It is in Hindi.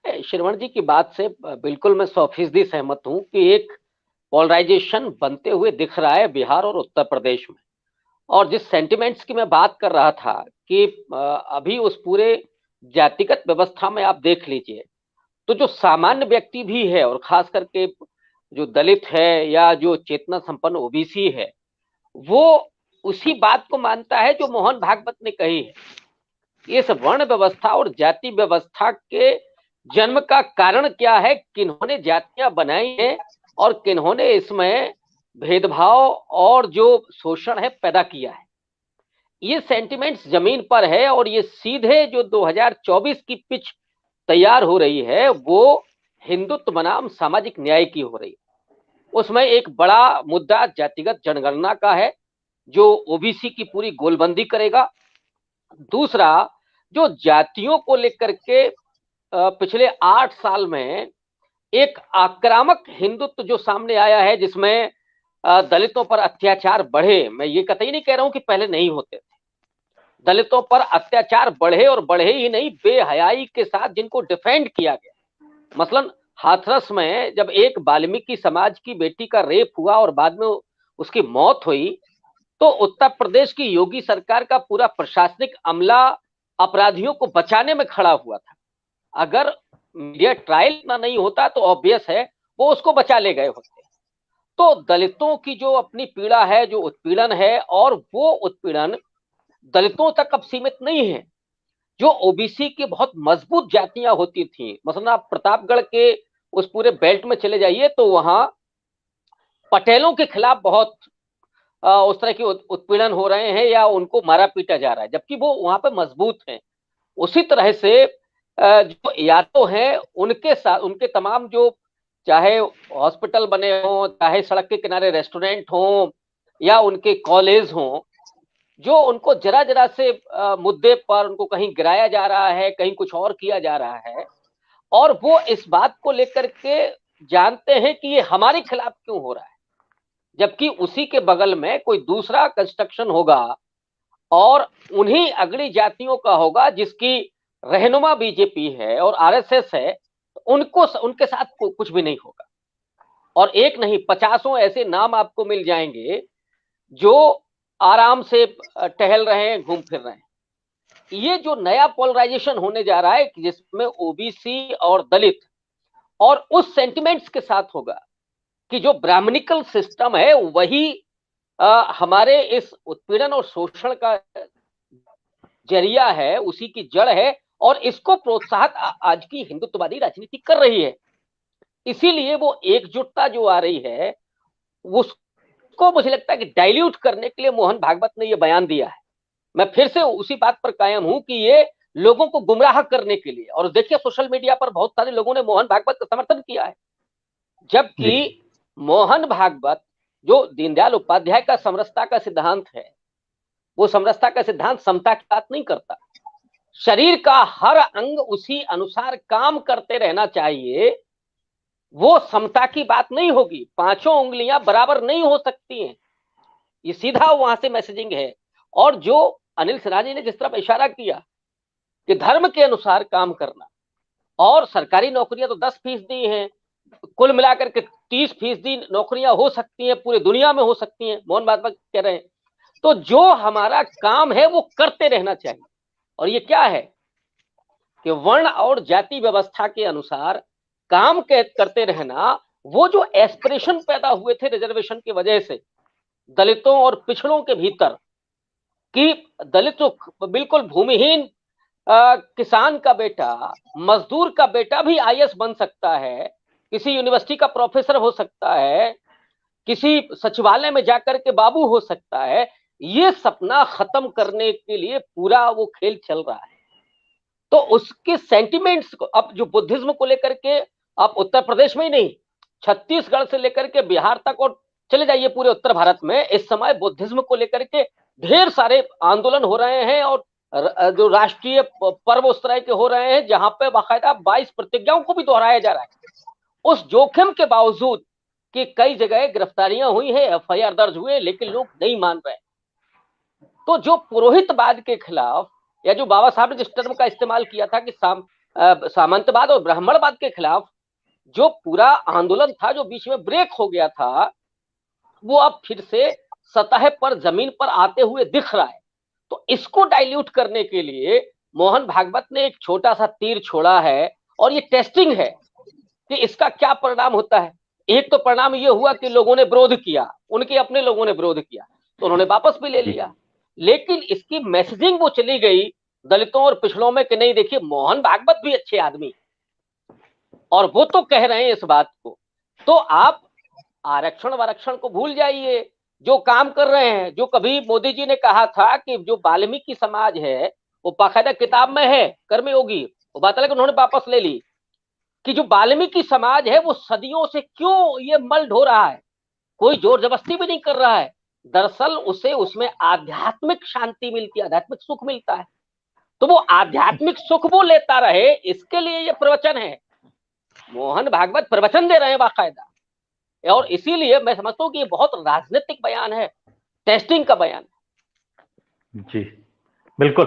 श्रवण जी की बात से बिल्कुल मैं 100% सहमत हूं कि एक पोलराइजेशन बनते हुए दिख रहा है बिहार और उत्तर प्रदेश में। और जिस सेंटिमेंट्स की मैं बात कर रहा था कि अभी उस पूरे जातिगत व्यवस्था में आप देख लीजिए, तो जो सामान्य व्यक्ति भी है और खास करके जो दलित है या जो चेतना संपन्न ओबीसी है, वो उसी बात को मानता है जो मोहन भागवत ने कही है। इस वर्ण व्यवस्था और जाति व्यवस्था के जन्म का कारण क्या है, किन्होंने जातियां बनाई हैं और किन्होंने इसमें भेदभाव और जो शोषण है पैदा किया है। ये सेंटिमेंट्स जमीन पर है और ये सीधे जो 2024 की पिच तैयार हो रही है वो हिंदुत्व बनाम सामाजिक न्याय की हो रही है। उसमें एक बड़ा मुद्दा जातिगत जनगणना का है जो ओबीसी की पूरी गोलबंदी करेगा। दूसरा, जो जातियों को लेकर के पिछले 8 साल में एक आक्रामक हिंदुत्व जो सामने आया है जिसमें दलितों पर अत्याचार बढ़े। मैं ये कतई नहीं कह रहा हूं कि पहले नहीं होते थे, दलितों पर अत्याचार बढ़े और बढ़े ही नहीं, बेहयाई के साथ जिनको डिफेंड किया गया। मसलन हाथरस में जब एक वाल्मीकि समाज की बेटी का रेप हुआ और बाद में उसकी मौत हुई, तो उत्तर प्रदेश की योगी सरकार का पूरा प्रशासनिक अमला अपराधियों को बचाने में खड़ा हुआ था। अगर मीडिया ट्रायल इतना नहीं होता तो ऑब्वियस है वो उसको बचा ले गए होते। तो दलितों की जो अपनी पीड़ा है, जो उत्पीड़न है, और वो उत्पीड़न दलितों तक अब सीमित नहीं है। जो ओबीसी की बहुत मजबूत जातियां होती थी, मसलन आप प्रतापगढ़ के उस पूरे बेल्ट में चले जाइए तो वहां पटेलों के खिलाफ बहुत उस तरह की उत्पीड़न हो रहे हैं या उनको मारा पीटा जा रहा है, जबकि वो वहां पे मजबूत हैं। उसी तरह से जो यादव हैं उनके साथ उनके तमाम जो चाहे हॉस्पिटल बने हों, चाहे सड़क के किनारे रेस्टोरेंट हों या उनके कॉलेज हों, जो उनको जरा जरा से मुद्दे पर उनको कहीं गिराया जा रहा है, कहीं कुछ और किया जा रहा है, और वो इस बात को लेकर के जानते हैं कि ये हमारे खिलाफ क्यों हो रहा है, जबकि उसी के बगल में कोई दूसरा कंस्ट्रक्शन होगा और उन्हीं अगली जातियों का होगा जिसकी रहनुमा बीजेपी है और आरएसएस है, उनको उनके साथ कुछ भी नहीं होगा। और एक नहीं, पचासों ऐसे नाम आपको मिल जाएंगे जो आराम से टहल रहे हैं, घूम फिर रहे हैं। ये जो नया पोलराइजेशन होने जा रहा है जिसमें ओबीसी और दलित, और उस सेंटिमेंट्स के साथ होगा कि जो ब्राह्मणिकल सिस्टम है वही हमारे इस उत्पीड़न और शोषण का जरिया है, उसी की जड़ है, और इसको प्रोत्साहन आज की हिंदुत्ववादी राजनीति कर रही है। इसीलिए वो एकजुटता जो आ रही है उसको मुझे लगता है कि डाइल्यूट करने के लिए मोहन भागवत ने ये बयान दिया है। मैं फिर से उसी बात पर कायम हूं कि ये लोगों को गुमराह करने के लिए, और देखिए सोशल मीडिया पर बहुत सारे लोगों ने मोहन भागवत का समर्थन किया है, जबकि मोहन भागवत जो दीनदयाल उपाध्याय का समरसता का सिद्धांत है, वो समरसता का सिद्धांत समता की बात नहीं करता। शरीर का हर अंग उसी अनुसार काम करते रहना चाहिए, वो समता की बात नहीं होगी। पांचों उंगलियां बराबर नहीं हो सकती हैं, ये सीधा वहां से मैसेजिंग है। और जो अनिल सिन्हा जी ने जिस तरफ इशारा किया कि धर्म के अनुसार काम करना, और सरकारी नौकरियां तो 10% हैं, कुल मिलाकर के 30% नौकरियां हो सकती हैं, पूरी दुनिया में हो सकती हैं, मोहन भागवत कह रहे हैं। तो जो हमारा काम है वो करते रहना चाहिए। और ये क्या है कि वर्ण और जाति व्यवस्था के अनुसार काम करते रहना, वो जो एस्पिरेशन पैदा हुए थे रिजर्वेशन की वजह से दलितों और पिछड़ों के भीतर, कि दलित तो बिल्कुल भूमिहीन किसान का बेटा, मजदूर का बेटा भी आईएएस बन सकता है, किसी यूनिवर्सिटी का प्रोफेसर हो सकता है, किसी सचिवालय में जाकर के बाबू हो सकता है, ये सपना खत्म करने के लिए पूरा वो खेल चल रहा है। तो उसके सेंटिमेंट्स को, अब जो बुद्धिज्म को लेकर के, आप उत्तर प्रदेश में ही नहीं, छत्तीसगढ़ से लेकर के बिहार तक और चले जाइए पूरे उत्तर भारत में, इस समय बुद्धिज्म को लेकर के ढेर सारे आंदोलन हो रहे हैं, और जो राष्ट्रीय पर्व उस तरह के हो रहे हैं जहां पे बाकायदा 22 प्रतिज्ञाओं को भी दोहराया जा रहा है। उस जोखिम के बावजूद कि कई जगह गिरफ्तारियां हुई है, एफआईआर दर्ज हुए, लेकिन लोग नहीं मान रहे। तो जो पुरोहितवाद के खिलाफ, या जो बाबा साहब ने जिस टर्म का इस्तेमाल किया था कि सामंतवाद और ब्राह्मणवाद के खिलाफ जो पूरा आंदोलन था, जो बीच में ब्रेक हो गया था, वो अब फिर से सतह पर, जमीन पर आते हुए दिख रहा है। तो इसको डाइल्यूट करने के लिए मोहन भागवत ने एक छोटा सा तीर छोड़ा है, और ये टेस्टिंग है कि इसका क्या परिणाम होता है। एक तो परिणाम ये हुआ कि लोगों ने विरोध किया, उनके अपने लोगों ने विरोध किया, तो उन्होंने वापस भी ले लिया। लेकिन इसकी मैसेजिंग वो चली गई दलितों और पिछड़ों में कि नहीं देखिए, मोहन भागवत भी अच्छे आदमी, और वो तो कह रहे हैं इस बात को। तो आप आरक्षण वारक्षण को भूल जाइए, जो काम कर रहे हैं, जो कभी मोदी जी ने कहा था कि जो वाल्मीकि समाज है वो बाकायदा किताब में है, कर्मयोगी, वो बात अलग, उन्होंने वापस ले ली कि जो वाल्मीकि समाज है वो सदियों से क्यों ये मल ढो रहा है, कोई जोर जबरदस्ती भी नहीं कर रहा है। दरअसल उसे उसमें आध्यात्मिक शांति मिलती है, आध्यात्मिक सुख मिलता है, तो वो आध्यात्मिक सुख वो लेता रहे, इसके लिए ये प्रवचन है। मोहन भागवत प्रवचन दे रहे हैं बाकायदा, और इसीलिए मैं समझता हूँ कि ये बहुत राजनीतिक बयान है, टेस्टिंग का बयान है। जी बिल्कुल।